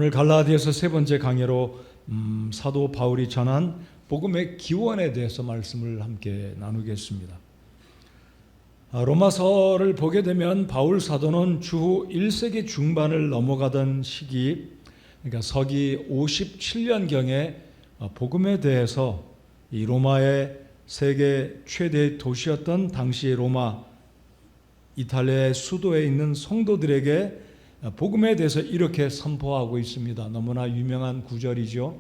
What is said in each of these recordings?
오늘 갈라디아서 세 번째 강해로 사도 바울이 전한 복음의 기원에 대해서 말씀을 함께 나누겠습니다. 로마서를 보게 되면 바울 사도는 주후 1세기 중반을 넘어가던 시기, 그러니까 서기 57년경에 복음에 대해서 이 로마의 세계 최대 도시였던 당시 로마 이탈리아의 수도에 있는 성도들에게 복음에 대해서 이렇게 선포하고 있습니다. 너무나 유명한 구절이죠.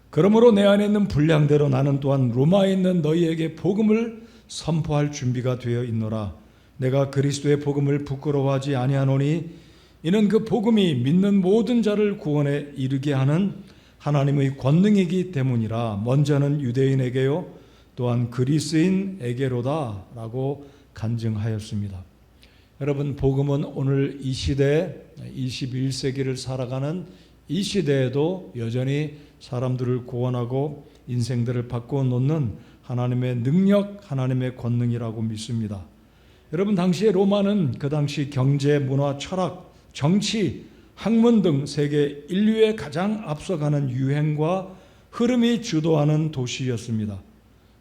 그러므로 내 안에 있는 분량대로 나는 또한 로마에 있는 너희에게 복음을 선포할 준비가 되어 있노라. 내가 그리스도의 복음을 부끄러워하지 아니하노니 이는 그 복음이 믿는 모든 자를 구원에 이르게 하는 하나님의 권능이기 때문이라. 먼저는 유대인에게요 또한 그리스인에게로다 라고 간증하였습니다. 여러분, 복음은 오늘 이 시대 21세기를 살아가는 이 시대에도 여전히 사람들을 구원하고 인생들을 바꾸어 놓는 하나님의 능력, 하나님의 권능이라고 믿습니다. 여러분, 당시의 로마는 그 당시 경제, 문화, 철학, 정치, 학문 등 세계 인류에 가장 앞서가는 유행과 흐름이 주도하는 도시였습니다.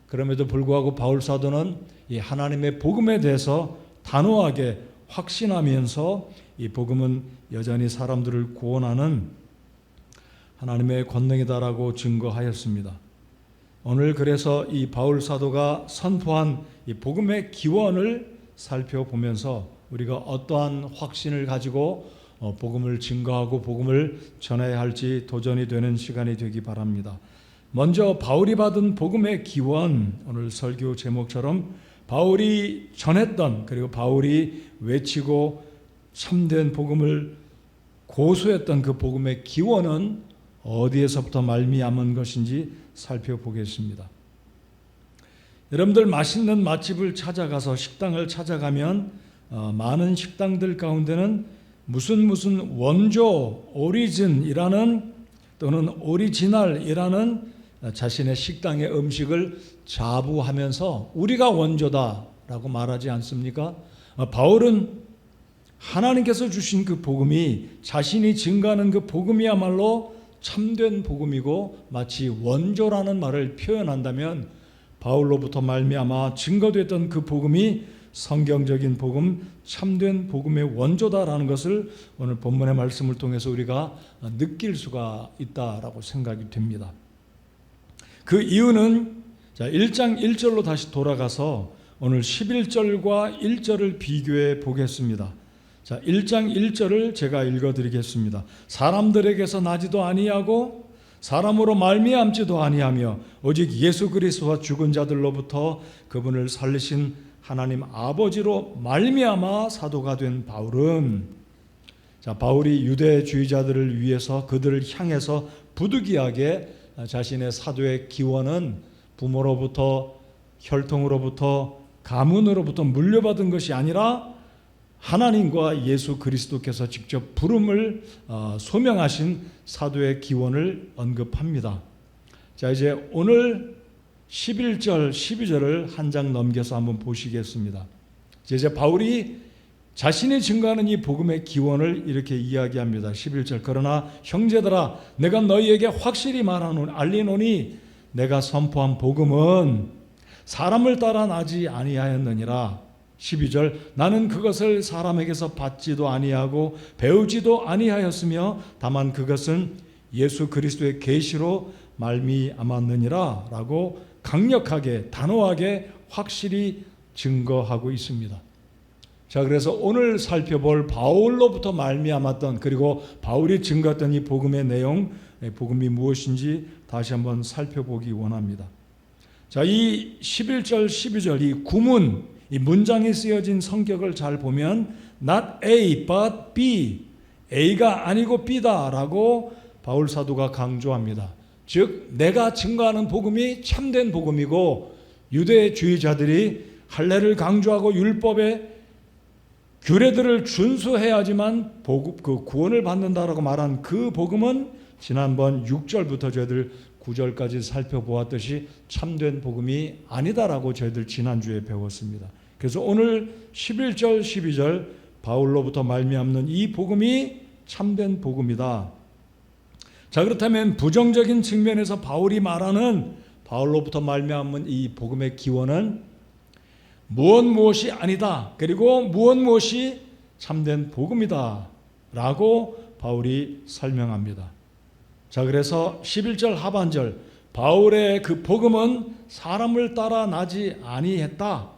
그럼에도 불구하고 바울 사도는 이 하나님의 복음에 대해서 단호하게 확신하면서 이 복음은 여전히 사람들을 구원하는 하나님의 권능이다라고 증거하였습니다. 오늘 그래서 이 바울 사도가 선포한 이 복음의 기원을 살펴보면서 우리가 어떠한 확신을 가지고 복음을 증거하고 복음을 전해야 할지 도전이 되는 시간이 되기 바랍니다. 먼저 바울이 받은 복음의 기원, 오늘 설교 제목처럼 바울이 전했던, 그리고 바울이 외치고 참된 복음을 고수했던 그 복음의 기원은 어디에서부터 말미암은 것인지 살펴보겠습니다. 여러분들 맛있는 맛집을 찾아가서 식당을 찾아가면 많은 식당들 가운데는 무슨 원조, 오리진이라는 또는 오리지널이라는 자신의 식당의 음식을 자부하면서 우리가 원조다라고 말하지 않습니까? 바울은 하나님께서 주신 그 복음이, 자신이 증거하는 그 복음이야말로 참된 복음이고 마치 원조라는 말을 표현한다면 바울로부터 말미암아 증거됐던 그 복음이 성경적인 복음, 참된 복음의 원조다라는 것을 오늘 본문의 말씀을 통해서 우리가 느낄 수가 있다라고 생각이 됩니다. 그 이유는 1장 1절로 다시 돌아가서 오늘 11절과 1절을 비교해 보겠습니다. 1장 1절을 제가 읽어드리겠습니다. 사람들에게서 나지도 아니하고 사람으로 말미암지도 아니하며 오직 예수 그리스도와 죽은 자들로부터 그분을 살리신 하나님 아버지로 말미암아 사도가 된 바울은, 바울이 유대주의자들을 위해서 그들을 향해서 부득이하게 자신의 사도의 기원은 부모로부터, 혈통으로부터, 가문으로부터 물려받은 것이 아니라 하나님과 예수 그리스도께서 직접 부름을 소명하신 사도의 기원을 언급합니다. 자, 이제 오늘 11절, 12절을 한 장 넘겨서 한번 보시겠습니다. 이제 바울이 자신이 증거하는 이 복음의 기원을 이렇게 이야기합니다. 11절, 그러나 형제들아 내가 너희에게 확실히 알리노니 내가 선포한 복음은 사람을 따라 나지 아니하였느니라. 12절, 나는 그것을 사람에게서 받지도 아니하고 배우지도 아니하였으며 다만 그것은 예수 그리스도의 계시로 말미암았느니라 라고 강력하게, 단호하게, 확실히 증거하고 있습니다. 자, 그래서 오늘 살펴볼 바울로부터 말미암았던, 그리고 바울이 증거했던 이 복음의 내용, 복음이 무엇인지 다시 한번 살펴보기 원합니다. 자, 이 11절, 12절 이 구문, 이 문장이 쓰여진 성격을 잘 보면 not A but B, A가 아니고 B다 라고 바울 사도가 강조합니다. 즉 내가 증거하는 복음이 참된 복음이고 유대주의자들이 할례를 강조하고 율법의 규례들을 준수해야지만 그 구원을 받는다라고 말한 그 복음은 지난번 6절부터 저희들 9절까지 살펴보았듯이 참된 복음이 아니다라고 저희들 지난주에 배웠습니다. 그래서 오늘 11절, 12절 바울로부터 말미암는 이 복음이 참된 복음이다. 자, 그렇다면 부정적인 측면에서 바울이 말하는 바울로부터 말미암은 이 복음의 기원은 무엇이 아니다. 그리고 무엇이 참된 복음이다. 라고 바울이 설명합니다. 자, 그래서 11절 하반절, 바울의 그 복음은 사람을 따라 나지 아니했다.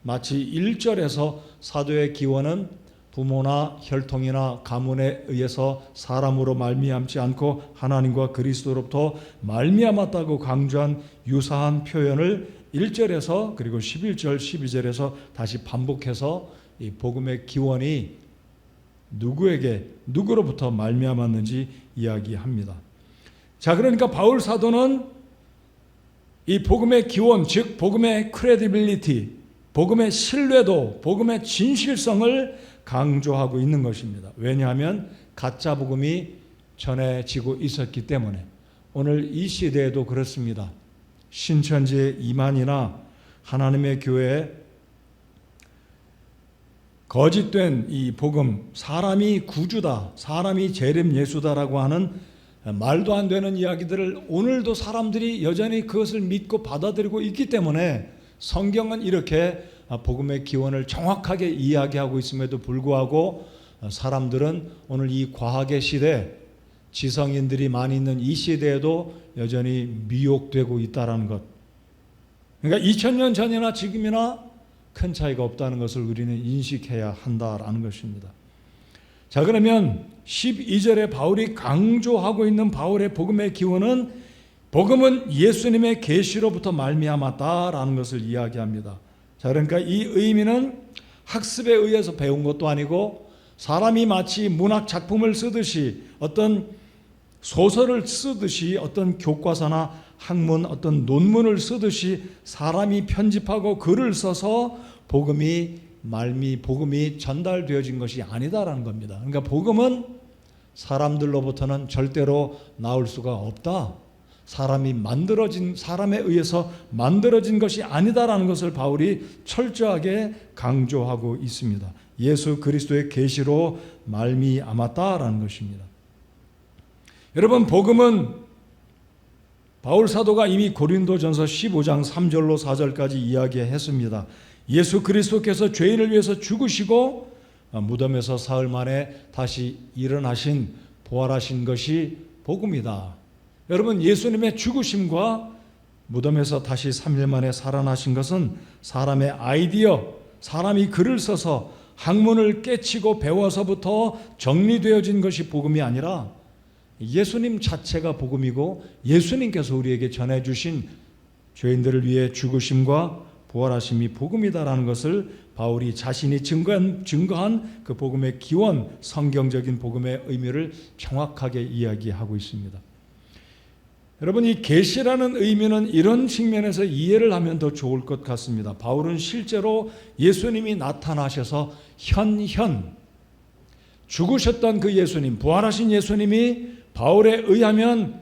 마치 1절에서 사도의 기원은 부모나 혈통이나 가문에 의해서 사람으로 말미암지 않고 하나님과 그리스도로부터 말미암았다고 강조한 유사한 표현을 1절에서 그리고 11절, 12절에서 다시 반복해서 이 복음의 기원이 누구로부터 말미암았는지 이야기합니다. 자, 그러니까 바울 사도는 이 복음의 기원, 즉 복음의 크레디빌리티, 복음의 신뢰도, 복음의 진실성을 강조하고 있는 것입니다. 왜냐하면 가짜 복음이 전해지고 있었기 때문에. 오늘 이 시대에도 그렇습니다. 신천지 이만이나 하나님의 교회에 거짓된 이 복음, 사람이 구주다, 사람이 재림 예수다라고 하는 말도 안 되는 이야기들을 오늘도 사람들이 여전히 그것을 믿고 받아들이고 있기 때문에 성경은 이렇게 복음의 기원을 정확하게 이야기하고 있음에도 불구하고 사람들은 오늘 이 과학의 시대, 지성인들이 많이 있는 이 시대에도 여전히 미혹되고 있다는 것. 그러니까 2000년 전이나 지금이나 큰 차이가 없다는 것을 우리는 인식해야 한다라는 것입니다. 자, 그러면 12절에 바울이 강조하고 있는 바울의 복음의 기원은 복음은 예수님의 계시로부터 말미암았다라는 것을 이야기합니다. 자, 그러니까 이 의미는 학습에 의해서 배운 것도 아니고 사람이 마치 문학 작품을 쓰듯이 어떤 소설을 쓰듯이 어떤 교과서나 학문 어떤 논문을 쓰듯이 사람이 편집하고 글을 써서 복음이 전달되어진 것이 아니다라는 겁니다. 그러니까 복음은 사람들로부터는 절대로 나올 수가 없다. 사람에 의해서 만들어진 것이 아니다라는 것을 바울이 철저하게 강조하고 있습니다. 예수 그리스도의 계시로 말미암았다라는 것입니다. 여러분, 복음은 바울 사도가 이미 고린도전서 15장 3절로 4절까지 이야기했습니다. 예수 그리스도께서 죄인을 위해서 죽으시고 무덤에서 사흘 만에 다시 일어나신 부활하신 것이 복음이다. 여러분, 예수님의 죽으심과 무덤에서 다시 3일 만에 살아나신 것은 사람의 아이디어, 사람이 글을 써서 학문을 깨치고 배워서부터 정리되어진 것이 복음이 아니라 예수님 자체가 복음이고 예수님께서 우리에게 전해주신 죄인들을 위해 죽으심과 부활하심이 복음이다라는 것을 바울이 자신이 증거한 그 복음의 기원, 성경적인 복음의 의미를 정확하게 이야기하고 있습니다. 여러분, 이 계시라는 의미는 이런 측면에서 이해를 하면 더 좋을 것 같습니다. 바울은 실제로 예수님이 나타나셔서 죽으셨던 그 예수님, 부활하신 예수님이 바울에 의하면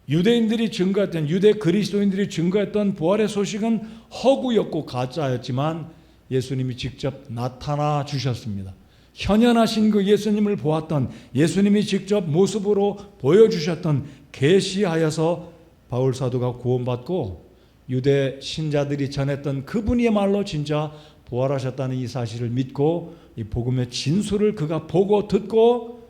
유대인들이 증거했던, 유대 그리스도인들이 증거했던 부활의 소식은 허구였고 가짜였지만 예수님이 직접 나타나 주셨습니다. 현현하신 그 예수님을 보았던, 예수님이 직접 모습으로 보여주셨던, 계시하여서 바울 사도가 구원받고 유대 신자들이 전했던 그분이야말로 진짜 부활하셨다는 이 사실을 믿고 이 복음의 진술을 그가 보고 듣고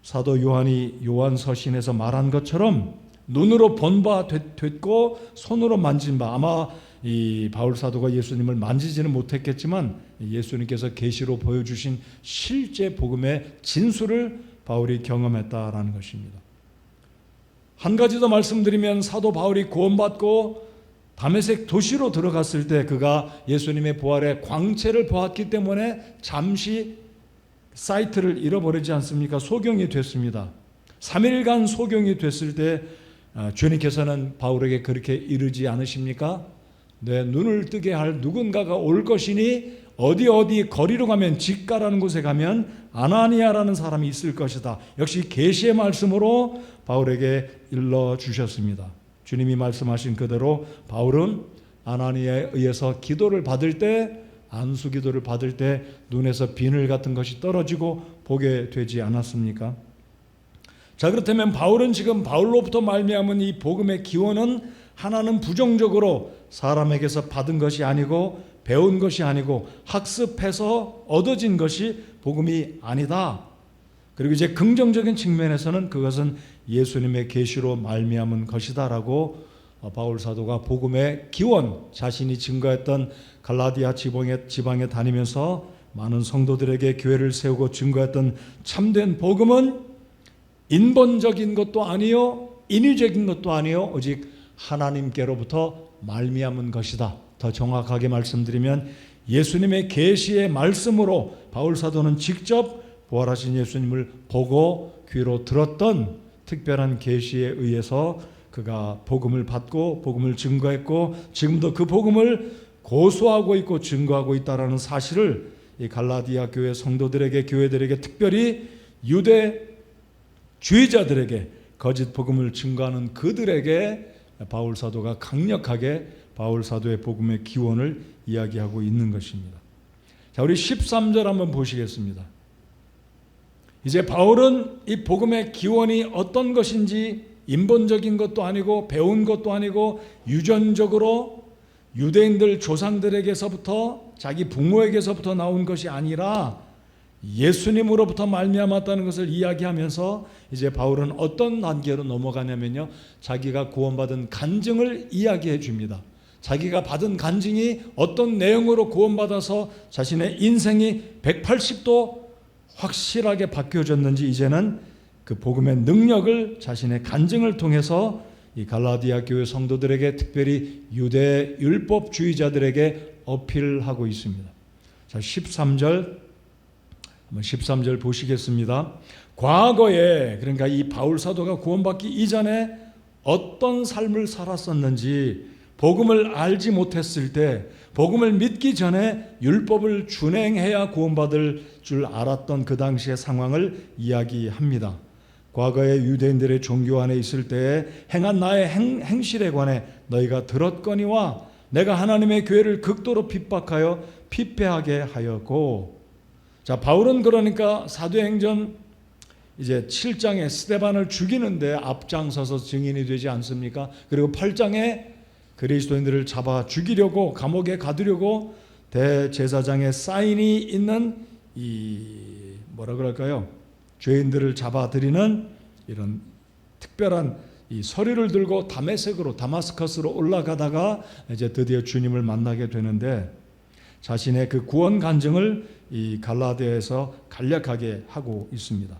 사도 요한이 요한서신에서 말한 것처럼 눈으로 본 바 됐고 손으로 만진 바, 아마 이 바울 사도가 예수님을 만지지는 못했겠지만 예수님께서 계시로 보여주신 실제 복음의 진술을 바울이 경험했다라는 것입니다. 한 가지 더 말씀드리면 사도 바울이 구원받고 다메섹 도시로 들어갔을 때 그가 예수님의 부활의 광채를 보았기 때문에 잠시 사이트를 잃어버리지 않습니까? 소경이 됐습니다. 3일간 소경이 됐을 때 주님께서는 바울에게 그렇게 이르지 않으십니까? 내 눈을 뜨게 할 누군가가 올 것이니 어디 거리로 가면 직가라는 곳에 가면 아나니아라는 사람이 있을 것이다. 역시 계시의 말씀으로 바울에게 일러주셨습니다. 주님이 말씀하신 그대로 바울은 아나니아에 의해서 기도를 받을 때, 안수 기도를 받을 때 눈에서 비늘 같은 것이 떨어지고 보게 되지 않았습니까? 자, 그렇다면 바울은 지금 바울로부터 말미암은 이 복음의 기원은 하나는 부정적으로 사람에게서 받은 것이 아니고 배운 것이 아니고 학습해서 얻어진 것이 복음이 아니다. 그리고 이제 긍정적인 측면에서는 그것은 예수님의 계시로 말미암은 것이다라고 바울 사도가 복음의 기원, 자신이 증거했던 갈라디아 지방에 다니면서 많은 성도들에게 교회를 세우고 증거했던 참된 복음은 인본적인 것도 아니요 인위적인 것도 아니요 오직 하나님께로부터 말미암은 것이다. 더 정확하게 말씀드리면 예수님의 계시의 말씀으로 바울 사도는 직접 부활하신 예수님을 보고 귀로 들었던 특별한 계시에 의해서 그가 복음을 받고 복음을 증거했고 지금도 그 복음을 고수하고 있고 증거하고 있다라는 사실을 이 갈라디아 교회 성도들에게 교회들에게 특별히 유대주의자들에게 거짓 복음을 증거하는 그들에게 바울 사도가 강력하게 바울 사도의 복음의 기원을 이야기하고 있는 것입니다. 자, 우리 13절 한번 보시겠습니다. 이제 바울은 이 복음의 기원이 어떤 것인지 인본적인 것도 아니고 배운 것도 아니고 유전적으로 유대인들 조상들에게서부터 자기 부모에게서부터 나온 것이 아니라 예수님으로부터 말미암았다는 것을 이야기하면서 이제 바울은 어떤 단계로 넘어가냐면요, 자기가 구원받은 간증을 이야기해 줍니다. 자기가 받은 간증이 어떤 내용으로 구원받아서 자신의 인생이 180도 확실하게 바뀌어졌는지 이제는 그 복음의 능력을 자신의 간증을 통해서 이 갈라디아 교회 성도들에게 특별히 유대 율법주의자들에게 어필하고 있습니다. 자, 13절 보시겠습니다. 과거에, 그러니까 이 바울 사도가 구원받기 이전에 어떤 삶을 살았었는지, 복음을 알지 못했을 때, 복음을 믿기 전에 율법을 준행해야 구원받을 줄 알았던 그 당시의 상황을 이야기합니다. 과거에 유대인들의 종교 안에 있을 때에 행한 나의 행실에 관해 너희가 들었거니와 내가 하나님의 교회를 극도로 핍박하여 피폐하게 하였고. 자, 바울은 그러니까 사도행전 이제 7장에 스데반을 죽이는데 앞장서서 증인이 되지 않습니까? 그리고 8장에 그리스도인들을 잡아 죽이려고 감옥에 가두려고 대제사장의 사인이 있는 이 뭐라 그럴까요? 죄인들을 잡아들이는 이런 특별한 이 서류를 들고 다마스커스로 올라가다가 이제 드디어 주님을 만나게 되는데 자신의 그 구원 간증을 이 갈라디아에서 간략하게 하고 있습니다.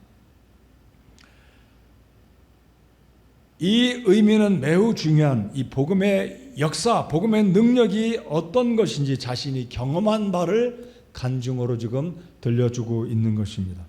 이 의미는 매우 중요한 이 복음의 역사, 복음의 능력이 어떤 것인지 자신이 경험한 바를 간증으로 지금 들려주고 있는 것입니다.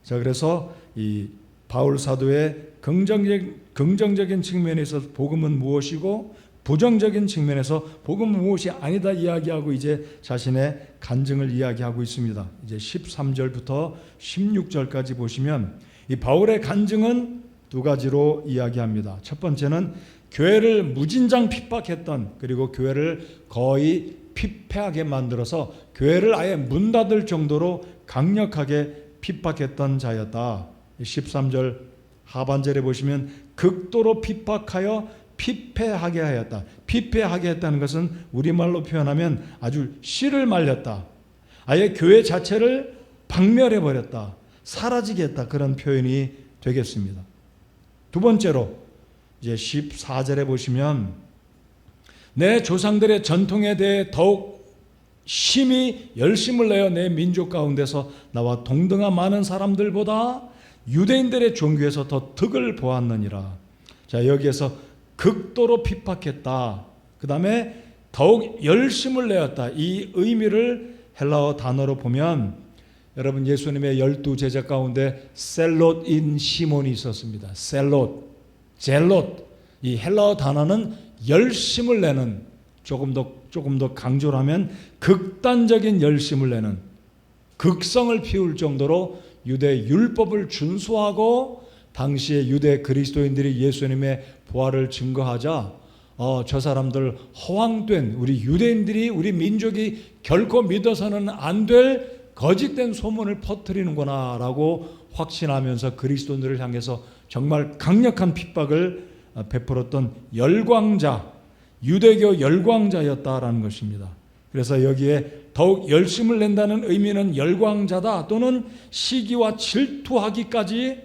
자, 그래서 이 바울 사도의 긍정적인 측면에서 복음은 무엇이고 부정적인 측면에서 복음은 무엇이 아니다 이야기하고 이제 자신의 간증을 이야기하고 있습니다. 이제 13절부터 16절까지 보시면 이 바울의 간증은 두 가지로 이야기합니다. 첫 번째는 교회를 무진장 핍박했던, 그리고 교회를 거의 피폐하게 만들어서 교회를 아예 문 닫을 정도로 강력하게 핍박했던 자였다. 13절 하반절에 보시면 극도로 핍박하여 피폐하게 하였다. 피폐하게 했다는 것은 우리말로 표현하면 아주 씨를 말렸다. 아예 교회 자체를 박멸해버렸다. 사라지게 했다. 그런 표현이 되겠습니다. 두 번째로 이제 14절에 보시면 내 조상들의 전통에 대해 더욱 심히 열심을 내어 내 민족 가운데서 나와 동등한 많은 사람들보다 유대인들의 종교에서 더 득을 보았느니라. 자, 여기에서 극도로 핍박했다. 그 다음에 더욱 열심을 내었다. 이 의미를 헬라어 단어로 보면 여러분 예수님의 12제자 가운데 셀롯인 시몬이 있었습니다. 셀롯, 젤롯. 이 헬라어 단어는 열심을 내는, 조금 더 강조를 하면 극단적인 열심을 내는, 극성을 피울 정도로 유대 율법을 준수하고 당시에 유대 그리스도인들이 예수님의 부활을 증거하자 저 사람들 허황된, 우리 유대인들이 우리 민족이 결코 믿어서는 안 될 거짓된 소문을 퍼뜨리는구나 라고 확신하면서 그리스도인들을 향해서 정말 강력한 핍박을 베풀었던 열광자, 유대교 열광자였다라는 것입니다. 그래서 여기에 더욱 열심을 낸다는 의미는 열광자다 또는 시기와 질투하기까지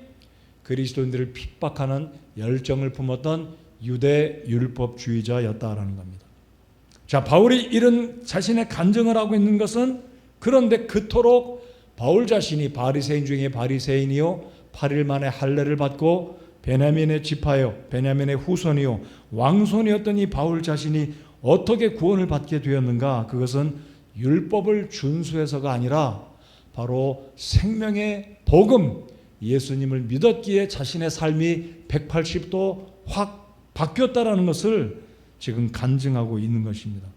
그리스도인들을 핍박하는 열정을 품었던 유대 율법주의자였다라는 겁니다. 자, 바울이 이런 자신의 간증을 하고 있는 것은 그런데 그토록 바울 자신이 바리새인 중에 바리새인이요 8일 만에 할례를 받고 베냐민의 지파요 베냐민의 후손이요 왕손이었던 이 바울 자신이 어떻게 구원을 받게 되었는가? 그것은 율법을 준수해서가 아니라 바로 생명의 복음 예수님을 믿었기에 자신의 삶이 180도 확 바뀌었다라는 것을 지금 간증하고 있는 것입니다.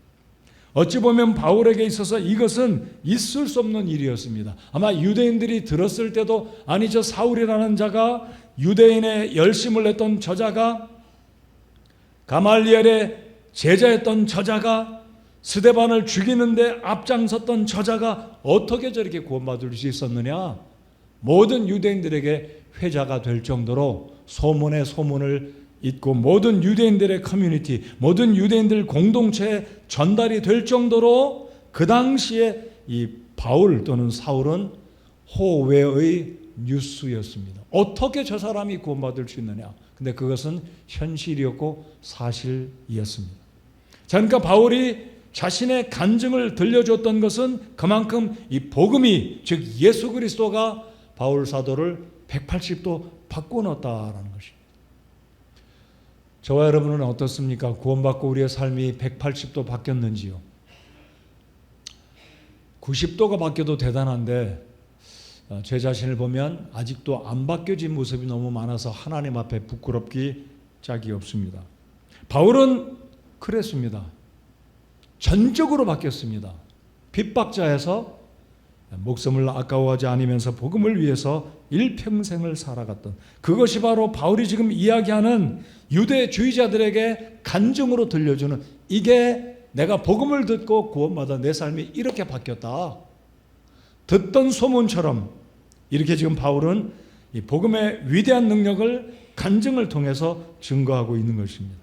어찌 보면 바울에게 있어서 이것은 있을 수 없는 일이었습니다. 아마 유대인들이 들었을 때도 아니 저 사울이라는 자가 유대인의 열심을 냈던 저자가 가말리엘의 제자였던 저자가 스데반을 죽이는데 앞장섰던 저자가 어떻게 저렇게 구원받을 수 있었느냐? 모든 유대인들에게 회자가 될 정도로 소문에 소문을 잇고 모든 유대인들의 커뮤니티, 모든 유대인들 공동체에 전달이 될 정도로 그 당시에 이 바울 또는 사울은 호외의 뉴스였습니다. 어떻게 저 사람이 구원받을 수 있느냐? 근데 그것은 현실이었고 사실이었습니다. 자, 그러니까 바울이 자신의 간증을 들려줬던 것은 그만큼 이 복음이 즉 예수 그리스도가 바울 사도를 180도 바꿔놓았다라는 것입니다. 저와 여러분은 어떻습니까? 구원받고 우리의 삶이 180도 바뀌었는지요? 90도가 바뀌어도 대단한데 제 자신을 보면 아직도 안 바뀌어진 모습이 너무 많아서 하나님 앞에 부끄럽기 짝이 없습니다. 바울은 그랬습니다. 전적으로 바뀌었습니다. 핍박자에서 목숨을 아까워하지 않으면서 복음을 위해서 일평생을 살아갔던 그것이 바로 바울이 지금 이야기하는 유대주의자들에게 간증으로 들려주는 이게 내가 복음을 듣고 구원받아 내 삶이 이렇게 바뀌었다. 듣던 소문처럼 이렇게 지금 바울은 이 복음의 위대한 능력을 간증을 통해서 증거하고 있는 것입니다.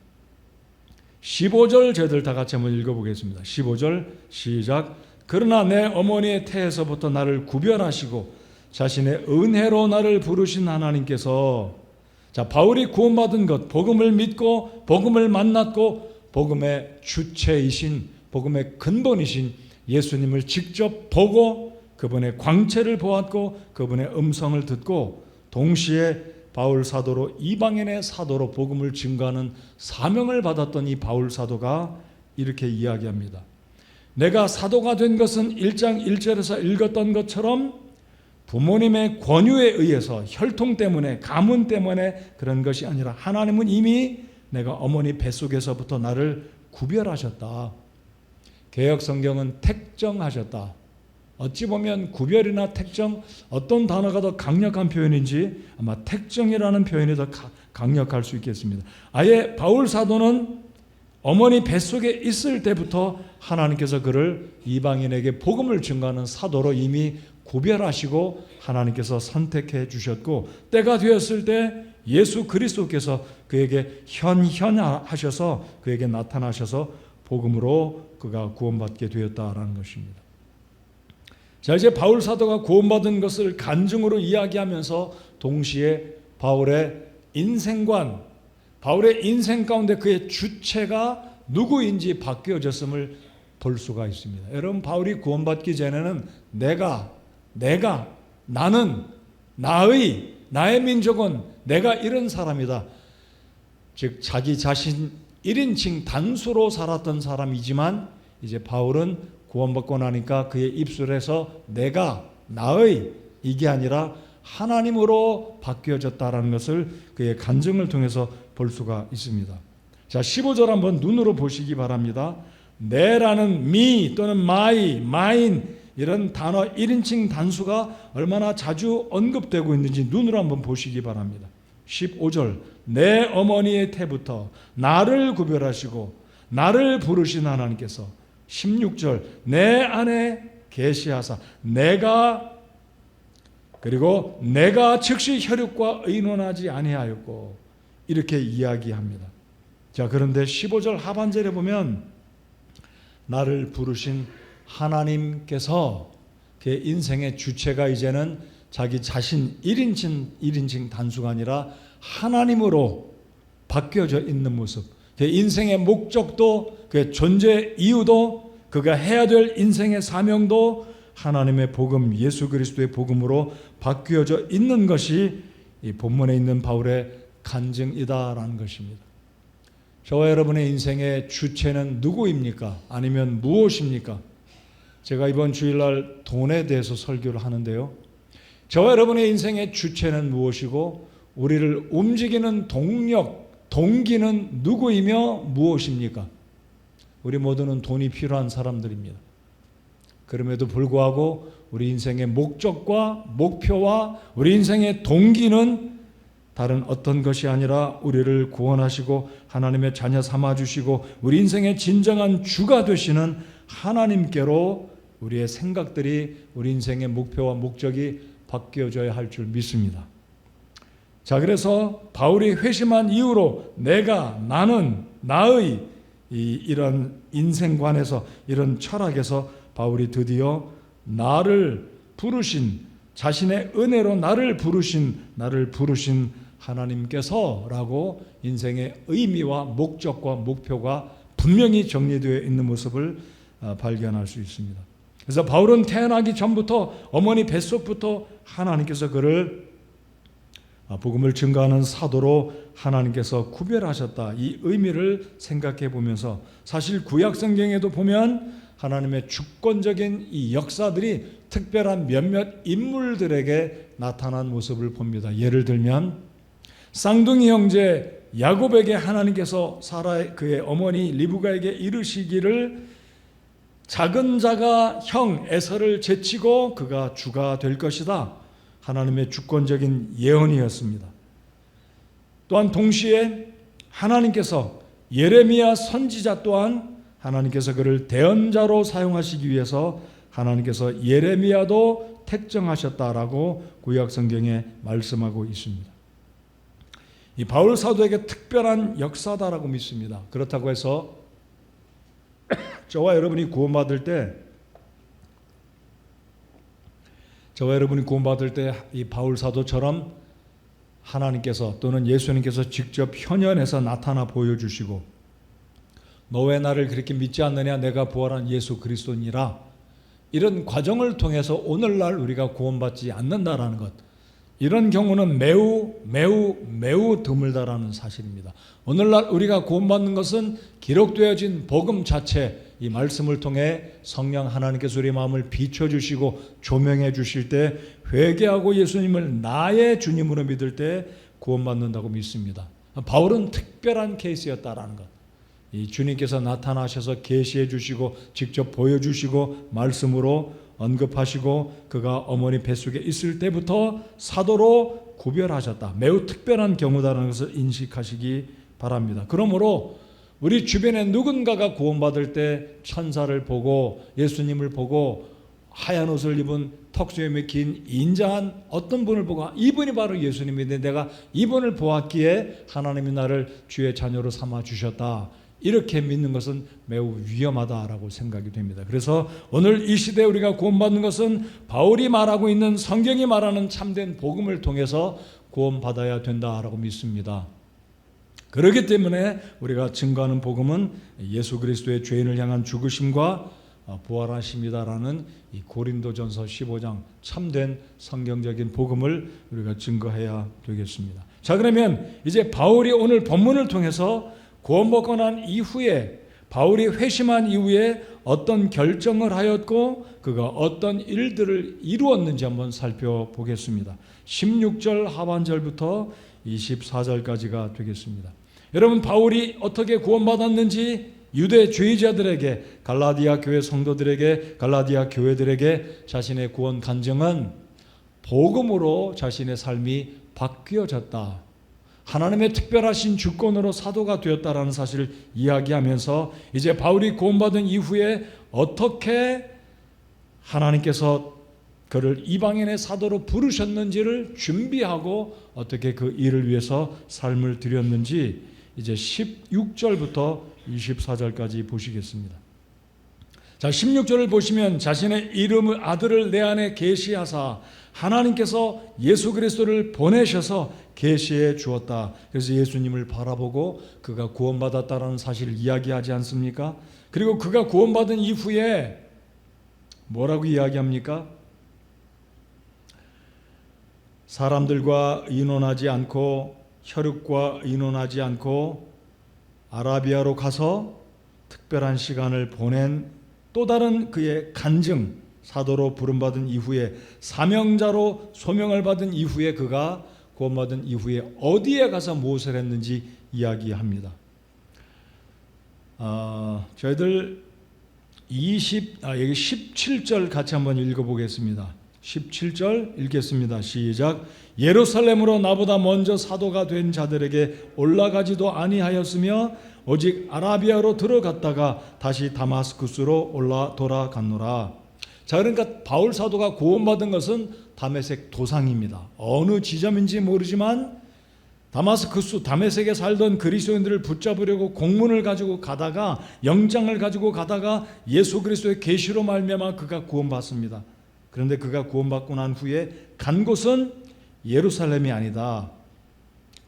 15절 저희들 다 같이 한번 읽어보겠습니다. 15절 시작. 그러나 내 어머니의 태에서부터 나를 구별하시고 자신의 은혜로 나를 부르신 하나님께서 자 바울이 구원받은 것 복음을 믿고 복음을 만났고 복음의 주체이신 복음의 근본이신 예수님을 직접 보고 그분의 광채를 보았고 그분의 음성을 듣고 동시에 바울 사도로 이방인의 사도로 복음을 증거하는 사명을 받았던 이 바울 사도가 이렇게 이야기합니다. 내가 사도가 된 것은 1장 1절에서 읽었던 것처럼 부모님의 권유에 의해서 혈통 때문에 가문 때문에 그런 것이 아니라 하나님은 이미 내가 어머니 뱃속에서부터 나를 구별하셨다. 개역 성경은 택정하셨다. 어찌 보면 구별이나 택정 어떤 단어가 더 강력한 표현인지 아마 택정이라는 표현이 더 강력할 수 있겠습니다. 아예 바울 사도는 어머니 뱃속에 있을 때부터 하나님께서 그를 이방인에게 복음을 증거하는 사도로 이미 구별하시고 하나님께서 선택해 주셨고 때가 되었을 때 예수 그리스도께서 그에게 현현하셔서 그에게 나타나셔서 복음으로 그가 구원받게 되었다라는 것입니다. 자 이제 바울 사도가 구원받은 것을 간증으로 이야기하면서 동시에 바울의 인생관 바울의 인생 가운데 그의 주체가 누구인지 바뀌어졌음을 볼 수가 있습니다. 여러분 바울이 구원받기 전에는 나는 나의 민족은 내가 이런 사람이다. 즉 자기 자신 1인칭 단수로 살았던 사람이지만 이제 바울은 구원받고 나니까 그의 입술에서 나의 이게 아니라 하나님으로 바뀌어졌다라는 것을 그의 간증을 통해서 볼 수가 있습니다. 자, 15절 한번 눈으로 보시기 바랍니다. 내라는 me 또는 my, mine 이런 단어 1인칭 단수가 얼마나 자주 언급되고 있는지 눈으로 한번 보시기 바랍니다. 15절 내 어머니의 태부터 나를 구별하시고 나를 부르신 하나님께서 16절 내 안에 계시하사 내가 그리고 내가 즉시 혈육과 의논하지 아니하였고 이렇게 이야기합니다. 자, 그런데 15절 하반절에 보면 나를 부르신 하나님께서 그의 인생의 주체가 이제는 자기 자신 1인칭 단수가 아니라 하나님으로 바뀌어져 있는 모습, 그의 인생의 목적도, 그의 존재 이유도, 그가 해야 될 인생의 사명도 하나님의 복음, 예수 그리스도의 복음으로 바뀌어져 있는 것이 이 본문에 있는 바울의 간증이다라는 것입니다. 저와 여러분의 인생의 주체는 누구입니까? 아니면 무엇입니까? 제가 이번 주일날 돈에 대해서 설교를 하는데요, 저와 여러분의 인생의 주체는 무엇이고 우리를 움직이는 동력, 동기는 누구이며 무엇입니까? 우리 모두는 돈이 필요한 사람들입니다. 그럼에도 불구하고 우리 인생의 목적과 목표와 우리 인생의 동기는 다른 어떤 것이 아니라 우리를 구원하시고 하나님의 자녀 삼아주시고 우리 인생의 진정한 주가 되시는 하나님께로 우리의 생각들이, 우리 인생의 목표와 목적이 바뀌어져야 할 줄 믿습니다. 자, 그래서 바울이 회심한 이후로 나는, 나의 이런 인생관에서, 이런 철학에서 바울이 드디어 나를 부르신, 자신의 은혜로 나를 부르신 하나님께서라고 인생의 의미와 목적과 목표가 분명히 정리되어 있는 모습을 발견할 수 있습니다. 그래서 바울은 태어나기 전부터 어머니 뱃속부터 하나님께서 그를 복음을 증거하는 사도로 하나님께서 구별하셨다. 이 의미를 생각해 보면서 사실 구약 성경에도 보면 하나님의 주권적인 이 역사들이 특별한 몇몇 인물들에게 나타난 모습을 봅니다. 예를 들면 쌍둥이 형제 야곱에게 하나님께서 그의 어머니 리브가에게 이르시기를 작은 자가 형 에서를 제치고 그가 주가 될 것이다. 하나님의 주권적인 예언이었습니다. 또한 동시에 하나님께서 예레미야 선지자 또한 하나님께서 그를 대언자로 사용하시기 위해서 하나님께서 예레미야도 택정하셨다라고 구약 성경에 말씀하고 있습니다. 이 바울 사도에게 특별한 역사다라고 믿습니다. 그렇다고 해서 저와 여러분이 구원받을 때 이 바울 사도처럼 하나님께서 또는 예수님께서 직접 현현해서 나타나 보여주시고 너 왜 나를 그렇게 믿지 않느냐, 내가 부활한 예수 그리스도니라, 이런 과정을 통해서 오늘날 우리가 구원받지 않는다라는 것, 이런 경우는 매우 드물다라는 사실입니다. 오늘날 우리가 구원받는 것은 기록되어진 복음 자체, 이 말씀을 통해 성령 하나님께서 우리의 마음을 비춰주시고 조명해 주실 때 회개하고 예수님을 나의 주님으로 믿을 때 구원받는다고 믿습니다. 바울은 특별한 케이스였다라는 것, 이 주님께서 나타나셔서 계시해 주시고 직접 보여주시고 말씀으로 언급하시고 그가 어머니 뱃속에 있을 때부터 사도로 구별하셨다. 매우 특별한 경우다라는 것을 인식하시기 바랍니다. 그러므로 우리 주변에 누군가가 구원받을 때 천사를 보고 예수님을 보고 하얀 옷을 입은 턱수염이 긴 인자한 어떤 분을 보고 이분이 바로 예수님인데 내가 이분을 보았기에 하나님이 나를 주의 자녀로 삼아 주셨다, 이렇게 믿는 것은 매우 위험하다라고 생각이 됩니다. 그래서 오늘 이 시대에 우리가 구원받는 것은 바울이 말하고 있는 성경이 말하는 참된 복음을 통해서 구원받아야 된다라고 믿습니다. 그렇기 때문에 우리가 증거하는 복음은 예수 그리스도의 죄인을 향한 죽으심과 부활하심이다라는 이 고린도전서 15장 참된 성경적인 복음을 우리가 증거해야 되겠습니다. 자, 그러면 이제 바울이 오늘 본문을 통해서 구원받고 난 이후에, 바울이 회심한 이후에 어떤 결정을 하였고 그가 어떤 일들을 이루었는지 한번 살펴보겠습니다. 16절 하반절부터 24절까지가 되겠습니다. 여러분, 바울이 어떻게 구원받았는지 유대주의자들에게, 갈라디아 교회 성도들에게, 갈라디아 교회들에게 자신의 구원 간증은 복음으로 자신의 삶이 바뀌어졌다, 하나님의 특별하신 주권으로 사도가 되었다라는 사실을 이야기하면서 이제 바울이 구원받은 이후에 어떻게 하나님께서 그를 이방인의 사도로 부르셨는지를 준비하고 어떻게 그 일을 위해서 삶을 드렸는지 이제 16절부터 24절까지 보시겠습니다. 자, 16절을 보시면 자신의 이름을 아들을 내 안에 계시하사 하나님께서 예수 그리스도를 보내셔서 계시해 주었다. 그래서 예수님을 바라보고 그가 구원받았다라는 사실을 이야기하지 않습니까? 그리고 그가 구원받은 이후에 뭐라고 이야기합니까? 사람들과 의논하지 않고 혈육과 의논하지 않고 아라비아로 가서 특별한 시간을 보낸 또 다른 그의 간증, 사도로 부름받은 이후에 사명자로 소명을 받은 이후에 그가 구원받은 이후에 어디에 가서 무엇을 했는지 이야기합니다. 저희들 여기 17절 같이 한번 읽어보겠습니다. 17절 읽겠습니다. 시작. 예루살렘으로 나보다 먼저 사도가 된 자들에게 올라가지도 아니하였으며 오직 아라비아로 들어갔다가 다시 다마스쿠스로 돌아갔노라. 자, 그러니까 바울 사도가 구원받은 것은 다메섹 도상입니다. 어느 지점인지 모르지만 다메섹에 살던 그리스도인들을 붙잡으려고 공문을 가지고 가다가 영장을 가지고 가다가 예수 그리스도의 계시로 말미암아 그가 구원받습니다. 그런데 그가 구원받고 난 후에 간 곳은 예루살렘이 아니다.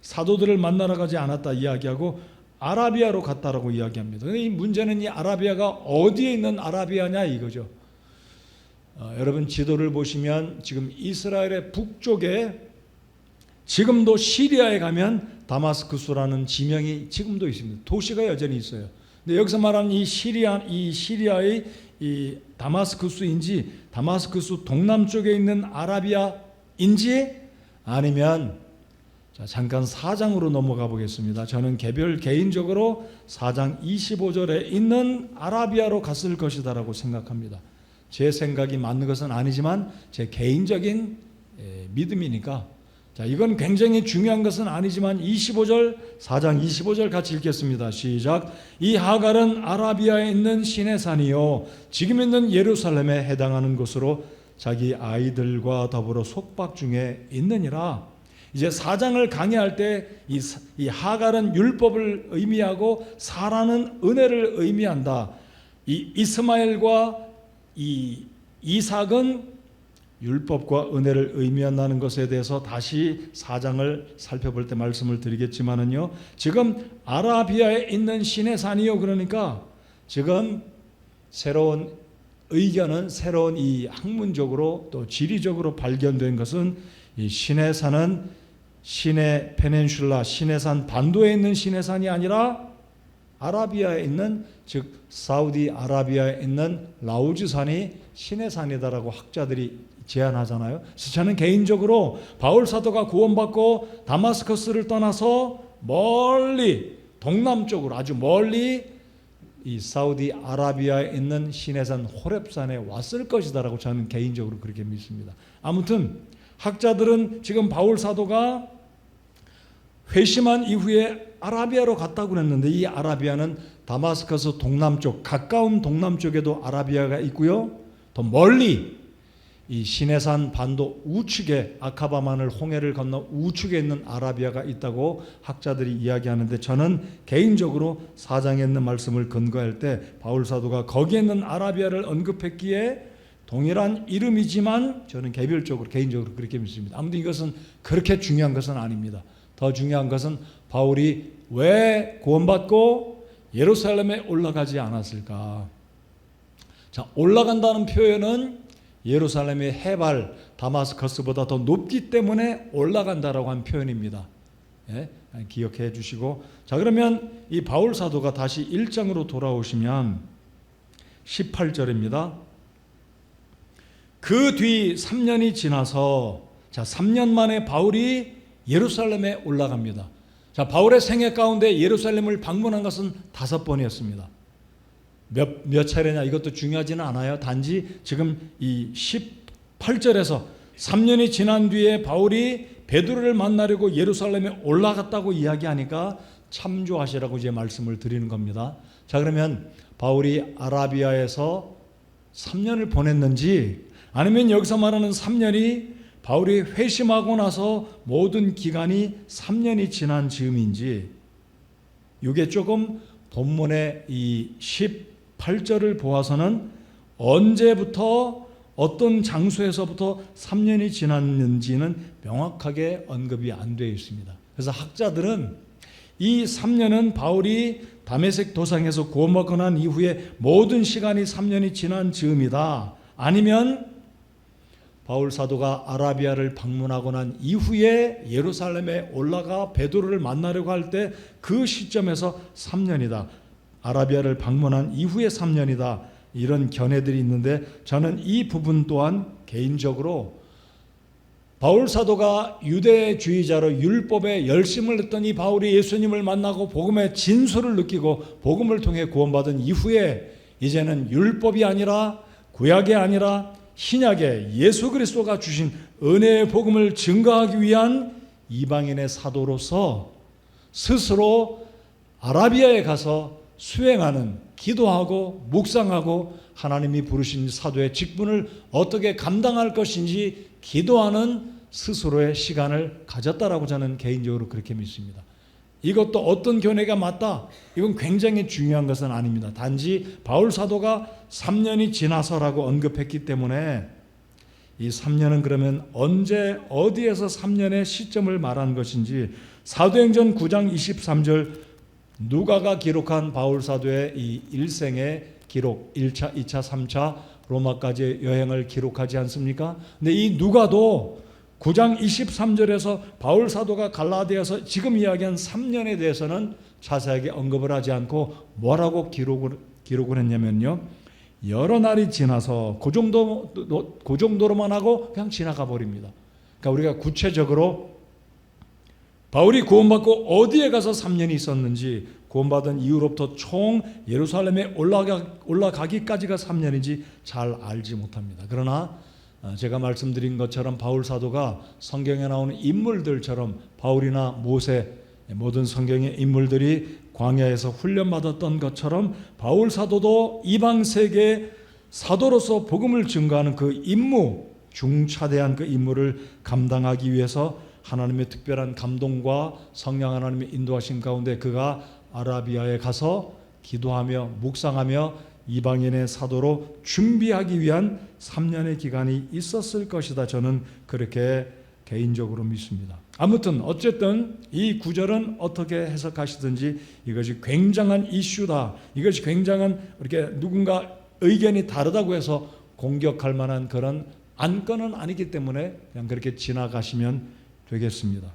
사도들을 만나러 가지 않았다 이야기하고 아라비아로 갔다라고 이야기합니다. 이 문제는 이 아라비아가 어디에 있는 아라비아냐 이거죠. 여러분 지도를 보시면 지금 이스라엘의 북쪽에 지금도 시리아에 가면 다마스쿠스라는 지명이 지금도 있습니다. 도시가 여전히 있어요. 근데 여기서 말하는 이 시리아의 이 다마스쿠스인지 다마스쿠스 동남쪽에 있는 아라비아인지 아니면 잠깐 4장으로 넘어가 보겠습니다. 저는 개인적으로 4장 25절에 있는 아라비아로 갔을 것이다라고 생각합니다. 제 생각이 맞는 것은 아니지만 제 개인적인 믿음이니까 자, 이건 굉장히 중요한 것은 아니지만 4장 25절 같이 읽겠습니다. 시작. 이 하갈은 아라비아에 있는 시내 산이요 지금 있는 예루살렘에 해당하는 곳으로 자기 아이들과 더불어 속박 중에 있느니라. 이제 4장을 강의할 때 이 하갈은 율법을 의미하고 사라는 은혜를 의미한다. 이 이스마엘과 이 이삭은 율법과 은혜를 의미한다는 것에 대해서 다시 4장을 살펴볼 때 말씀을 드리겠지만은요. 지금 아라비아에 있는 시내산이요. 그러니까 지금 새로운 의견은 새로운 이 학문적으로 또 지리적으로 발견된 것은 이 시내산은 시내 페넨슐라 시내산 반도에 있는 시내산이 아니라 아라비아에 있는 즉 사우디 아라비아에 있는 라우즈산이 시내산이다라고 학자들이 제안하잖아요. 그래서 저는 개인적으로 바울 사도가 구원받고 다마스커스를 떠나서 멀리 동남쪽으로 아주 멀리 이 사우디 아라비아에 있는 시내산 호렙산에 왔을 것이다라고 저는 개인적으로 그렇게 믿습니다. 아무튼 학자들은 지금 바울 사도가 회심한 이후에 아라비아로 갔다고 그랬는데 이 아라비아는 다마스커스 동남쪽 가까운 동남쪽에도 아라비아가 있고요. 더 멀리 이 시내산 반도 우측에 아카바만을 홍해를 건너 우측에 있는 아라비아가 있다고 학자들이 이야기하는데 저는 개인적으로 4장에 있는 말씀을 근거할 때 바울 사도가 거기에 있는 아라비아를 언급했기에 동일한 이름이지만 저는 개인적으로 그렇게 믿습니다. 아무튼 이것은 그렇게 중요한 것은 아닙니다. 더 중요한 것은 바울이 왜 구원받고 예루살렘에 올라가지 않았을까? 자, 올라간다는 표현은 예루살렘의 해발 다마스커스보다 더 높기 때문에 올라간다라고 한 표현입니다. 예? 기억해 주시고 자 그러면 이 바울 사도가 다시 1장으로 돌아오시면 18절입니다. 그 뒤 3년이 지나서 자 3년 만에 바울이 예루살렘에 올라갑니다. 자 바울의 생애 가운데 예루살렘을 방문한 것은 5번이었습니다. 몇 차례냐 이것도 중요하지는 않아요. 단지 지금 이 18절에서 3년이 지난 뒤에 바울이 베드로를 만나려고 예루살렘에 올라갔다고 이야기하니까 참조하시라고 이제 말씀을 드리는 겁니다. 자 그러면 바울이 아라비아에서 3년을 보냈는지 아니면 여기서 말하는 3년이 바울이 회심하고 나서 모든 기간이 3년이 지난 즈음인지, 이게 조금 본문의 이 18절을 보아서는 언제부터 어떤 장소에서부터 3년이 지났는지는 명확하게 언급이 안 되어 있습니다. 그래서 학자들은 이 3년은 바울이 다메섹 도상에서 구원받고 난 이후에 모든 시간이 3년이 지난 즈음이다, 아니면 바울 사도가 아라비아를 방문하고 난 이후에 예루살렘에 올라가 베드로를 만나려고 할 때 그 시점에서 3년이다, 아라비아를 방문한 이후에 3년이다, 이런 견해들이 있는데, 저는 이 부분 또한 개인적으로 바울 사도가 유대주의자로 율법에 열심을 했더니 바울이 예수님을 만나고 복음의 진수를 느끼고 복음을 통해 구원받은 이후에 이제는 율법이 아니라 구약이 아니라 신약의 예수 그리스도가 주신 은혜의 복음을 증거하기 위한 이방인의 사도로서 스스로 아라비아에 가서 수행하는, 기도하고 묵상하고 하나님이 부르신 사도의 직분을 어떻게 감당할 것인지 기도하는 스스로의 시간을 가졌다라고 저는 개인적으로 그렇게 믿습니다. 이것도 어떤 견해가 맞다, 이건 굉장히 중요한 것은 아닙니다. 단지 바울 사도가 3년이 지나서라고 언급했기 때문에 이 3년은 그러면 언제 어디에서 3년의 시점을 말한 것인지, 사도행전 9장 23절 누가가 기록한 바울 사도의 이 일생의 기록, 1차, 2차, 3차 로마까지의 여행을 기록하지 않습니까? 근데 이 누가도 9장 23절에서 바울 사도가 갈라디아에서 지금 이야기한 3년에 대해서는 자세하게 언급을 하지 않고 뭐라고 기록을 했냐면요, 여러 날이 지나서 그 정도로만 하고 그냥 지나가 버립니다. 그러니까 우리가 구체적으로 바울이 구원받고 어디에 가서 3년이 있었는지, 구원받은 이후로부터 총 예루살렘에 올라가기까지가 3년인지 잘 알지 못합니다. 그러나 제가 말씀드린 것처럼 바울 사도가 성경에 나오는 인물들처럼 바울이나 모세, 모든 성경의 인물들이 광야에서 훈련받았던 것처럼 바울 사도도 이방 세계의 사도로서 복음을 증거하는 그 임무, 중차대한 그 임무를 감당하기 위해서 하나님의 특별한 감동과 성령 하나님의 인도하심 가운데 그가 아라비아에 가서 기도하며 묵상하며 이방인의 사도로 준비하기 위한 3년의 기간이 있었을 것이다, 저는 그렇게 개인적으로 믿습니다. 아무튼 어쨌든 이 구절은 어떻게 해석하시든지 이것이 굉장한 이슈다, 이것이 굉장한 이렇게 누군가 의견이 다르다고 해서 공격할 만한 그런 안건은 아니기 때문에 그냥 그렇게 지나가시면 되겠습니다.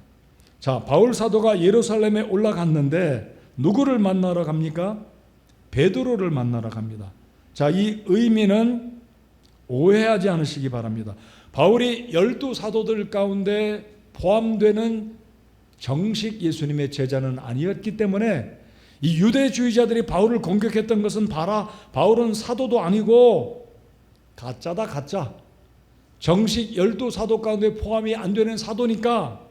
자, 바울 사도가 예루살렘에 올라갔는데 누구를 만나러 갑니까? 베드로를 만나러 갑니다. 자, 이 의미는 오해하지 않으시기 바랍니다. 바울이 12사도들 가운데 포함되는 정식 예수님의 제자는 아니었기 때문에 이 유대주의자들이 바울을 공격했던 것은 봐라, 바울은 사도도 아니고 가짜다, 가짜. 정식 12사도 가운데 포함이 안 되는 사도니까.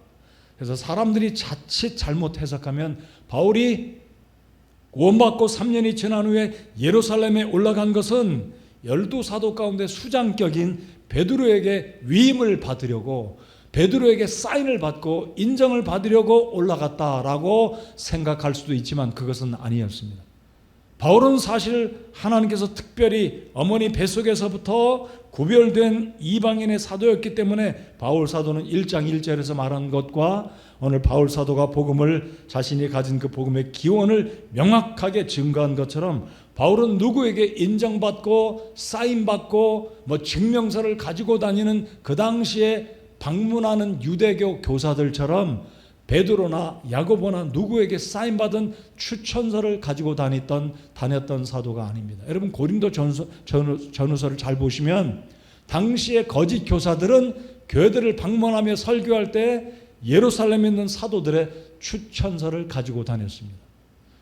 그래서 사람들이 자칫 잘못 해석하면 바울이 구원받고 3년이 지난 후에 예루살렘에 올라간 것은 12사도 가운데 수장격인 베드로에게 위임을 받으려고, 베드로에게 사인을 받고 인정을 받으려고 올라갔다라고 생각할 수도 있지만 그것은 아니었습니다. 바울은 사실 하나님께서 특별히 어머니 뱃속에서부터 구별된 이방인의 사도였기 때문에 바울 사도는 1장 1절에서 말한 것과 오늘 바울 사도가 복음을, 자신이 가진 그 복음의 기원을 명확하게 증거한 것처럼 바울은 누구에게 인정받고 사인받고 증명서를 가지고 다니는 그 당시에 방문하는 유대교 교사들처럼 베드로나 야고보나 누구에게 사인받은 추천서를 가지고 다녔던 사도가 아닙니다. 여러분 고린도 전후서를 잘 보시면 당시의 거짓 교사들은 교회들을 방문하며 설교할 때 예루살렘에 있는 사도들의 추천서를 가지고 다녔습니다.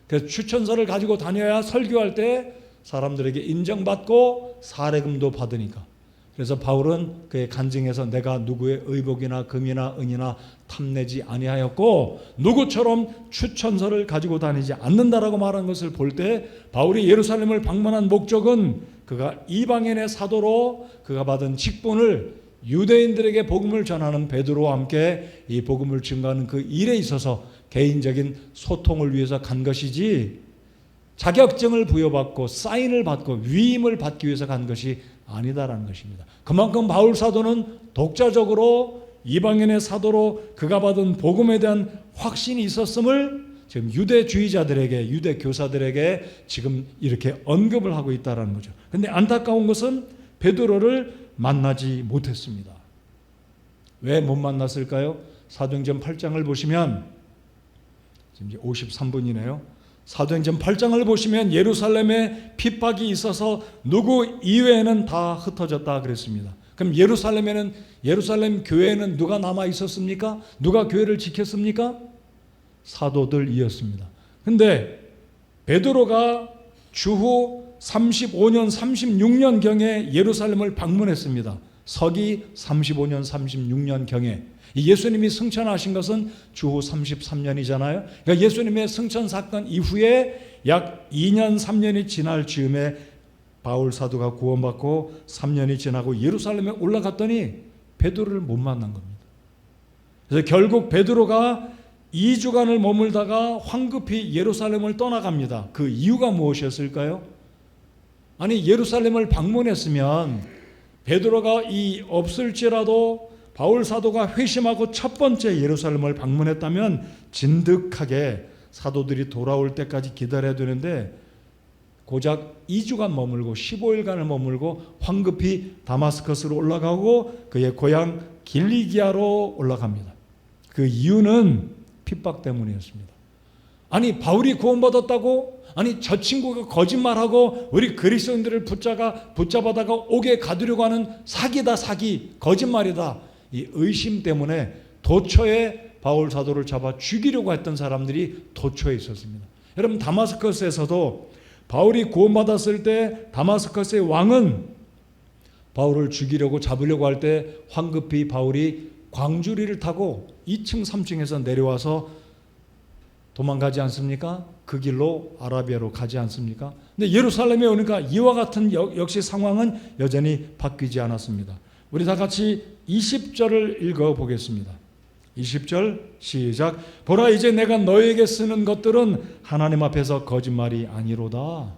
그래서 추천서를 가지고 다녀야 설교할 때 사람들에게 인정받고 사례금도 받으니까. 그래서 바울은 그의 간증에서 내가 누구의 의복이나 금이나 은이나 탐내지 아니하였고 누구처럼 추천서를 가지고 다니지 않는다라고 말한 것을 볼 때 바울이 예루살렘을 방문한 목적은 그가 이방인의 사도로 그가 받은 직분을 유대인들에게 복음을 전하는 베드로와 함께 이 복음을 증거하는 그 일에 있어서 개인적인 소통을 위해서 간 것이지 자격증을 부여받고 사인을 받고 위임을 받기 위해서 간 것이 아니다라는 것입니다. 그만큼 바울 사도는 독자적으로 이방인의 사도로 그가 받은 복음에 대한 확신이 있었음을 지금 유대주의자들에게, 유대 교사들에게 지금 이렇게 언급을 하고 있다는 거죠. 그런데 안타까운 것은 베드로를 만나지 못했습니다. 왜 못 만났을까요? 사도행전 8장을 보시면 지금 이제 53분이네요. 사도행전 8장을 보시면 예루살렘에 핍박이 있어서 누구 이외에는 다 흩어졌다 그랬습니다. 그럼 예루살렘 교회에는 누가 남아 있었습니까? 누가 교회를 지켰습니까? 사도들이었습니다. 근데 베드로가 주후 35년, 36년경에 예루살렘을 방문했습니다. 서기 35년, 36년경에 예수님이 승천하신 것은 주후 33년이잖아요. 그러니까 예수님의 승천 사건 이후에 약 2년, 3년이 지날 즈음에 바울 사도가 구원받고 3년이 지나고 예루살렘에 올라갔더니 베드로를 못 만난 겁니다. 그래서 결국 베드로가 2주간을 머물다가 황급히 예루살렘을 떠나갑니다. 그 이유가 무엇이었을까요? 아니 예루살렘을 방문했으면 베드로가 없을지라도 바울 사도가 회심하고 첫 번째 예루살렘을 방문했다면 진득하게 사도들이 돌아올 때까지 기다려야 되는데 고작 2주간 머물고 15일간을 머물고 황급히 다마스커스로 올라가고 그의 고향 길리기아로 올라갑니다. 그 이유는 핍박 때문이었습니다. 아니 바울이 구원받았다고? 아니 저 친구가 거짓말하고 우리 그리스도인들을 붙잡아다가 옥에 가두려고 하는 사기다, 사기, 거짓말이다. 이 의심 때문에 도처에 바울 사도를 잡아 죽이려고 했던 사람들이 도처에 있었습니다. 여러분 다마스커스에서도 바울이 구원받았을 때 다마스커스의 왕은 바울을 죽이려고 잡으려고 할 때 황급히 바울이 광주리를 타고 2층 3층에서 내려와서 도망가지 않습니까? 그 길로 아라비아로 가지 않습니까? 근데 예루살렘에 오니까 이와 같은 역시 상황은 여전히 바뀌지 않았습니다. 우리 다 같이 20절을 읽어보겠습니다. 20절 시작. 보라 이제 내가 너에게 쓰는 것들은 하나님 앞에서 거짓말이 아니로다.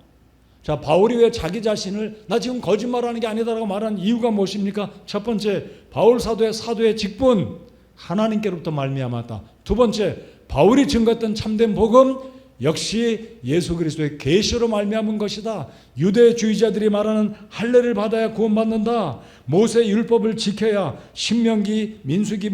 자, 바울이 왜 자기 자신을 나 지금 거짓말하는 게 아니다라고 말한 이유가 무엇입니까? 첫 번째, 바울 사도의 직분 하나님께로부터 말미암았다. 두 번째, 바울이 증거했던 참된 복음 역시 예수 그리스도의 계시로 말미암은 것이다. 유대주의자들이 말하는 할례를 받아야 구원받는다. 모세 율법을 지켜야 신명기, 민수기,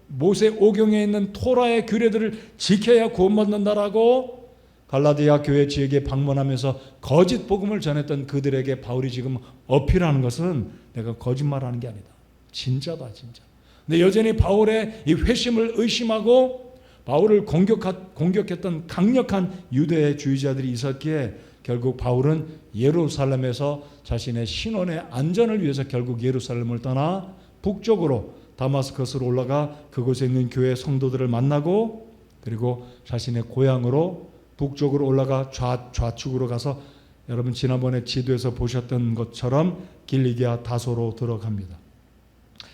모세 오경에 있는 토라의 규례들을 지켜야 구원받는다라고 갈라디아 교회 지역에 방문하면서 거짓 복음을 전했던 그들에게 바울이 지금 어필하는 것은 내가 거짓말하는 게 아니다. 진짜다, 진짜. 근데 여전히 바울의 이 회심을 의심하고 바울을 공격했던 강력한 유대주의자들이 있었기에 결국 바울은 예루살렘에서 자신의 신원의 안전을 위해서 결국 예루살렘을 떠나 북쪽으로 다마스커스로 올라가 그곳에 있는 교회 성도들을 만나고 그리고 자신의 고향으로 북쪽으로 올라가 좌측으로 가서 여러분 지난번에 지도에서 보셨던 것처럼 길리기아 다소로 들어갑니다.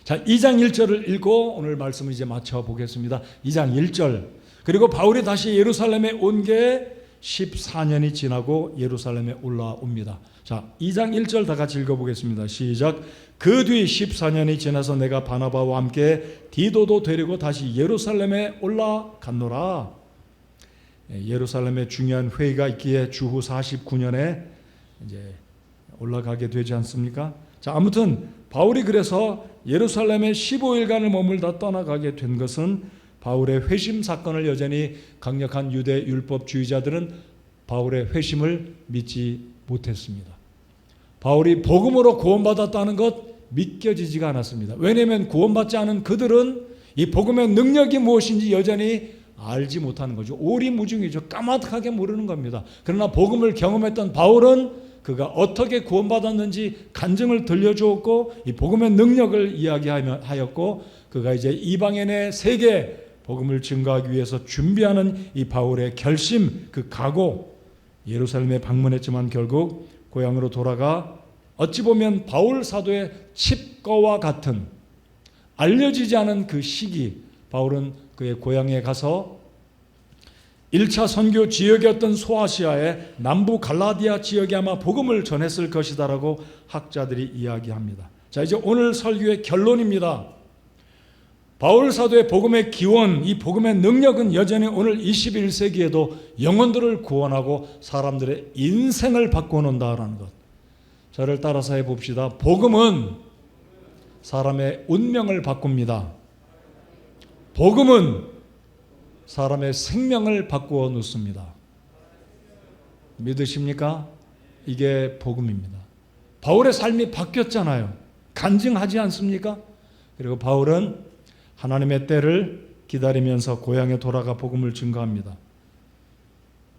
자, 2장 1절을 읽고 오늘 말씀을 이제 마쳐 보겠습니다. 2장 1절. 그리고 바울이 다시 예루살렘에 온 게 14년이 지나고 예루살렘에 올라옵니다. 자, 2장 1절 다 같이 읽어보겠습니다. 시작. 그 뒤 14년이 지나서 내가 바나바와 함께 디도도 데리고 다시 예루살렘에 올라갔노라. 예루살렘에 중요한 회의가 있기에 주후 49년에 이제 올라가게 되지 않습니까? 자, 아무튼 바울이 그래서 예루살렘에 15일간을 머물다 떠나가게 된 것은 바울의 회심 사건을 여전히 강력한 유대 율법주의자들은 바울의 회심을 믿지 못했습니다. 바울이 복음으로 구원받았다는 것 믿겨지지가 않았습니다. 왜냐하면 구원받지 않은 그들은 이 복음의 능력이 무엇인지 여전히 알지 못하는 거죠. 오리무중이죠. 까마득하게 모르는 겁니다. 그러나 복음을 경험했던 바울은 그가 어떻게 구원받았는지 간증을 들려주었고 이 복음의 능력을 이야기하였고 그가 이제 이방인의 세계 복음을 증거하기 위해서 준비하는 이 바울의 결심, 그 각오, 예루살렘에 방문했지만 결국 고향으로 돌아가 어찌 보면 바울 사도의 칩거와 같은 알려지지 않은 그 시기, 바울은 그의 고향에 가서 1차 선교 지역이었던 소아시아의 남부 갈라디아 지역에 아마 복음을 전했을 것이다라고 학자들이 이야기합니다. 자, 이제 오늘 설교의 결론입니다. 바울 사도의 복음의 기원, 이 복음의 능력은 여전히 오늘 21세기에도 영혼들을 구원하고 사람들의 인생을 바꿔놓는다라는 것. 저를 따라서 해봅시다. 복음은 사람의 운명을 바꿉니다. 복음은 사람의 생명을 바꾸어 놓습니다. 믿으십니까? 이게 복음입니다. 바울의 삶이 바뀌었잖아요. 간증하지 않습니까? 그리고 바울은 하나님의 때를 기다리면서 고향에 돌아가 복음을 증거합니다.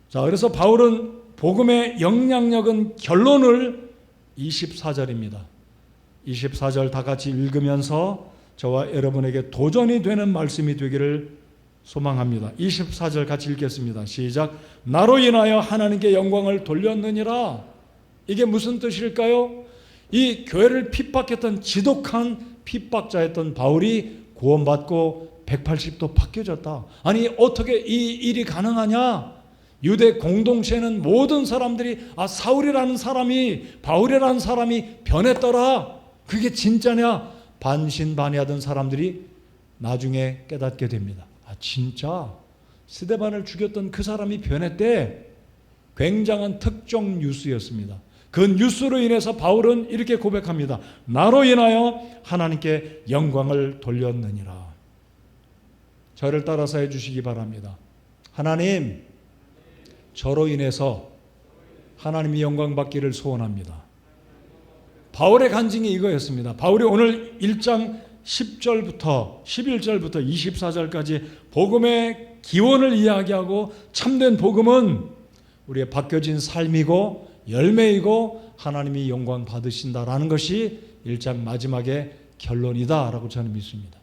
자, 그래서 바울은 복음의 영향력은 결론을 24절입니다. 24절 다 같이 읽으면서 저와 여러분에게 도전이 되는 말씀이 되기를 소망합니다. 24절 같이 읽겠습니다. 시작. 나로 인하여 하나님께 영광을 돌렸느니라. 이게 무슨 뜻일까요? 이 교회를 핍박했던 지독한 핍박자였던 바울이 구원받고 180도 바뀌어졌다. 아니 어떻게 이 일이 가능하냐? 유대 공동체는 모든 사람들이 사울이라는 사람이 바울이라는 사람이 변했더라. 그게 진짜냐? 반신반의하던 사람들이 나중에 깨닫게 됩니다. 진짜 스데반을 죽였던 그 사람이 변했대. 굉장한 특정 뉴스였습니다. 그 뉴스로 인해서 바울은 이렇게 고백합니다. 나로 인하여 하나님께 영광을 돌렸느니라. 저를 따라서 해주시기 바랍니다. 하나님, 저로 인해서 하나님이 영광 받기를 소원합니다. 바울의 간증이 이거였습니다. 바울이 오늘 1장 10절부터 11절부터 24절까지 복음의 기원을 이야기하고 참된 복음은 우리의 바뀌어진 삶이고 열매이고 하나님이 영광 받으신다라는 것이 1장 마지막의 결론이다라고 저는 믿습니다.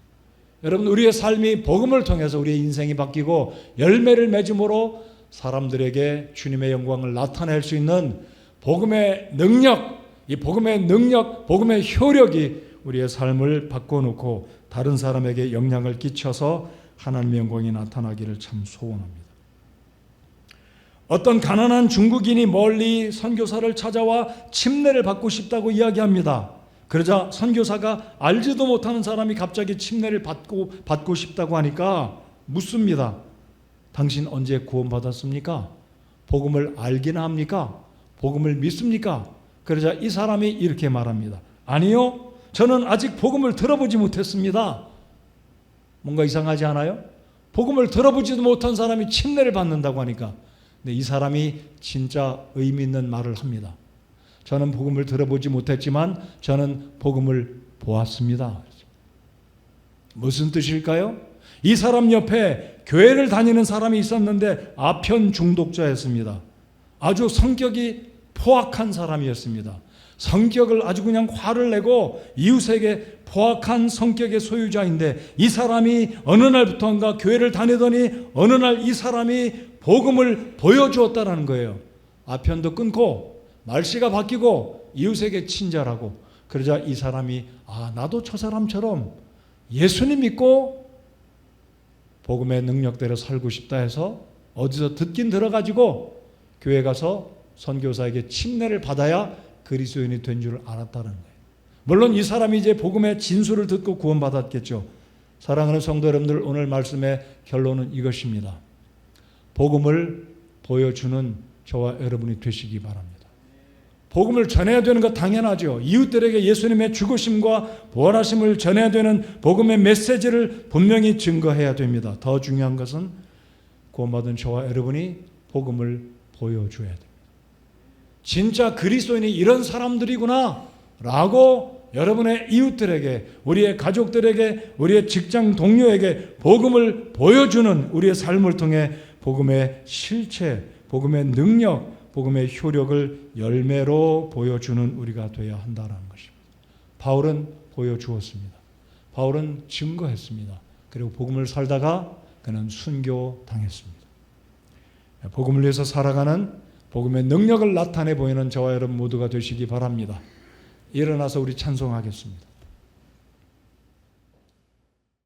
여러분, 우리의 삶이 복음을 통해서 우리의 인생이 바뀌고 열매를 맺음으로 사람들에게 주님의 영광을 나타낼 수 있는 복음의 능력, 이 복음의 능력, 복음의 효력이 우리의 삶을 바꿔놓고 다른 사람에게 영향을 끼쳐서 하나님의 영광이 나타나기를 참 소원합니다. 어떤 가난한 중국인이 멀리 선교사를 찾아와 침례를 받고 싶다고 이야기합니다. 그러자 선교사가 알지도 못하는 사람이 갑자기 침례를 받고 싶다고 하니까 묻습니다. 당신 언제 구원받았습니까? 복음을 알기나 합니까? 복음을 믿습니까? 그러자 이 사람이 이렇게 말합니다. 아니요, 저는 아직 복음을 들어보지 못했습니다. 뭔가 이상하지 않아요? 복음을 들어보지도 못한 사람이 침례를 받는다고 하니까. 근데 이 사람이 진짜 의미 있는 말을 합니다. 저는 복음을 들어보지 못했지만 저는 복음을 보았습니다. 무슨 뜻일까요? 이 사람 옆에 교회를 다니는 사람이 있었는데 아편 중독자였습니다. 아주 성격이 포악한 사람이었습니다. 성격을 아주 그냥 화를 내고 이웃에게 포악한 성격의 소유자인데 이 사람이 어느 날부터인가 교회를 다니더니 어느 날 이 사람이 복음을 보여주었다라는 거예요. 아편도 끊고 말씨가 바뀌고 이웃에게 친절하고. 그러자 이 사람이 나도 저 사람처럼 예수님 믿고 복음의 능력대로 살고 싶다 해서 어디서 듣긴 들어가지고 교회 가서 선교사에게 침례를 받아야 그리스도인이 된 줄 알았다는 거예요. 물론 이 사람이 이제 복음의 진술을 듣고 구원받았겠죠. 사랑하는 성도 여러분들, 오늘 말씀의 결론은 이것입니다. 복음을 보여주는 저와 여러분이 되시기 바랍니다. 복음을 전해야 되는 거 당연하죠. 이웃들에게 예수님의 죽으심과 부활하심을 전해야 되는 복음의 메시지를 분명히 증거해야 됩니다. 더 중요한 것은 구원받은 저와 여러분이 복음을 보여줘야 됩니다. 진짜 그리스도인이 이런 사람들이구나 라고 여러분의 이웃들에게, 우리의 가족들에게, 우리의 직장 동료에게 복음을 보여주는 우리의 삶을 통해 복음의 실체, 복음의 능력, 복음의 효력을 열매로 보여주는 우리가 되어야 한다는 것입니다. 바울은 보여주었습니다. 바울은 증거했습니다. 그리고 복음을 살다가 그는 순교당했습니다. 복음을 위해서 살아가는 복음의 능력을 나타내 보이는 저와 여러분 모두가 되시기 바랍니다. 일어나서 우리 찬송하겠습니다.